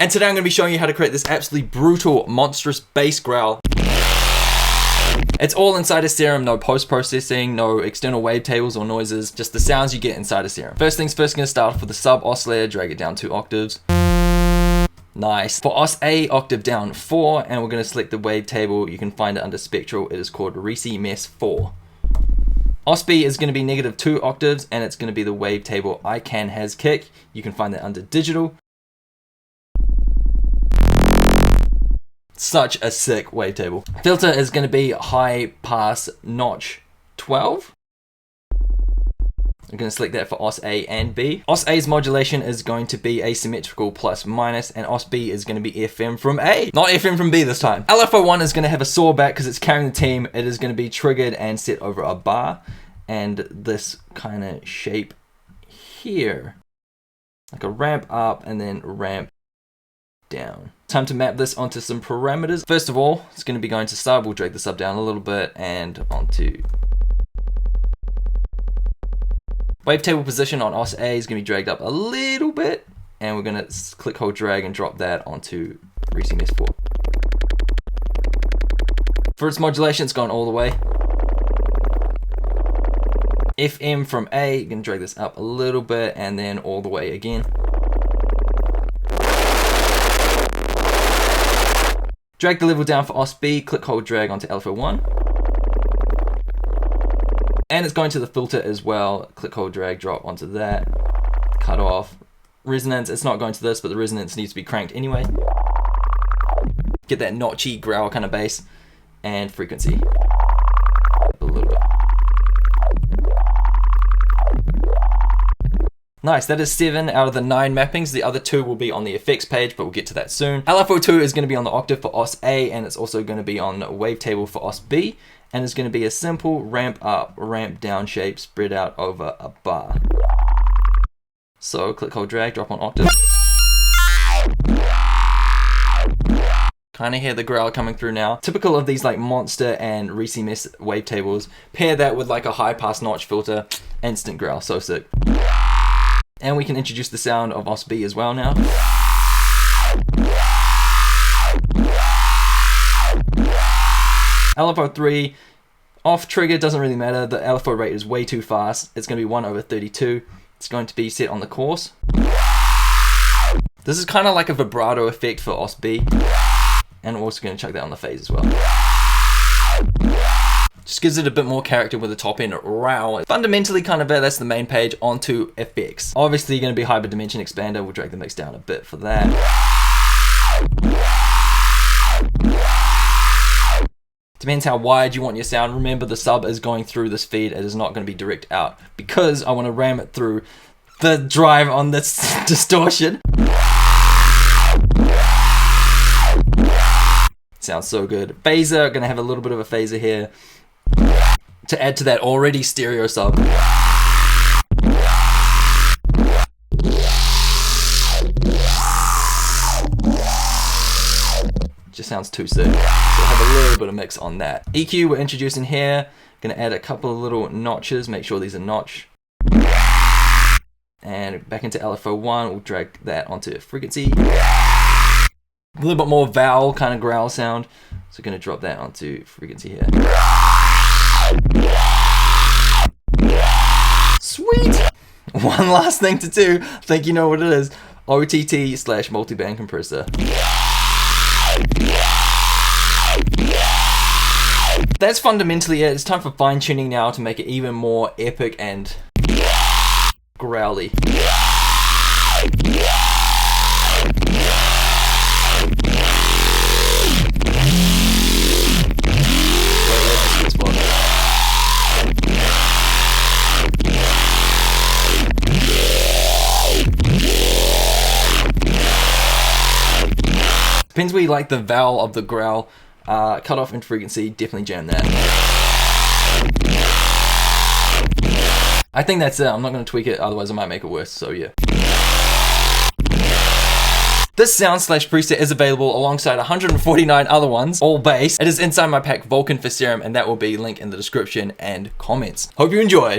And today I'm going to be showing you how to create this absolutely brutal, monstrous bass growl. It's all inside of Serum, no post-processing, no external wavetables or noises, just the sounds you get inside of Serum. First things first, going to start off with the sub oscillator, drag it down 2 octaves. Nice. For Os A, octave down 4, and we're going to select the wavetable. You can find it under Spectral. It is called Resi Mess 4. Os B is going to be negative 2 octaves, and it's going to be the wavetable ICANN has kick. You can find that under Digital. Such a sick wavetable. Filter is going to be high pass notch 12. I'm going to select that for Os A and B. Os A's modulation is going to be asymmetrical plus minus, and Os B is going to be FM from A, not FM from B this time. LFO1 is going to have a saw back because it's carrying the team. It is going to be triggered and set over a bar, and this kind of shape here, like a ramp up and then ramp down. Time to map this onto some parameters. First of all, it's going to be going to sub. We'll drag the sub down a little bit and onto wavetable position on Os A is going to be dragged up a little bit, and we're going to click, hold, drag, and drop that onto Resi Mess 4. For its modulation, it's gone all the way. FM from A, you can drag this up a little bit and then all the way again. Drag the level down for Os B, click, hold, drag onto LFO1. And it's going to the filter as well. Click, hold, drag, drop onto that. Cut off. Resonance, it's not going to this, but the resonance needs to be cranked anyway. Get that notchy growl kind of bass. And frequency. A little bit. Nice, that is 7 out of the 9 mappings. The other 2 will be on the effects page, but we'll get to that soon. LFO2 is going to be on the octave for Os A, and it's also going to be on wavetable for Os B, and it's going to be a simple ramp up, ramp down shape spread out over a bar. So click, hold, drag, drop on octave. Kind of hear the growl coming through now. Typical of these like Monster and Resi Mess wavetables. Pair that with like a high pass notch filter, instant growl, so sick. And we can introduce the sound of Os B as well now. LFO3, off trigger, doesn't really matter. The LFO rate is way too fast. It's going to be 1/32. It's going to be set on the course. This is kind of like a vibrato effect for Os B. And we're also going to chuck that on the phase as well. Just gives it a bit more character with the top end row. Fundamentally kind of it, that's the main page, onto effects. Obviously you're going to be hyper dimension expander. We'll drag the mix down a bit for that. Depends how wide you want your sound. Remember, the sub is going through this feed. It is not going to be direct out because I want to ram it through the drive on this distortion. Sounds so good. Phaser, going to have a little bit of a phaser here to add to that already stereo sub. Just sounds too sick. So we'll have a little bit of mix on that. EQ we're introducing here. Going to add a couple of little notches. Make sure these are notch. And back into LFO1. We'll drag that onto frequency. A little bit more vowel kind of growl sound. So we're going to drop that onto frequency here. Sweet! One last thing to do. I think you know what it is. OTT/multiband compressor. That's fundamentally it. It's time for fine tuning now to make it even more epic and growly. Depends where you like the vowel of the growl. Cut off in frequency, definitely jam that. I think that's it. I'm not going to tweak it, otherwise I might make it worse, so yeah. This sound/preset is available alongside 149 other ones, all bass. It is inside my pack Vulcan for Serum, and that will be linked in the description and comments. Hope you enjoyed.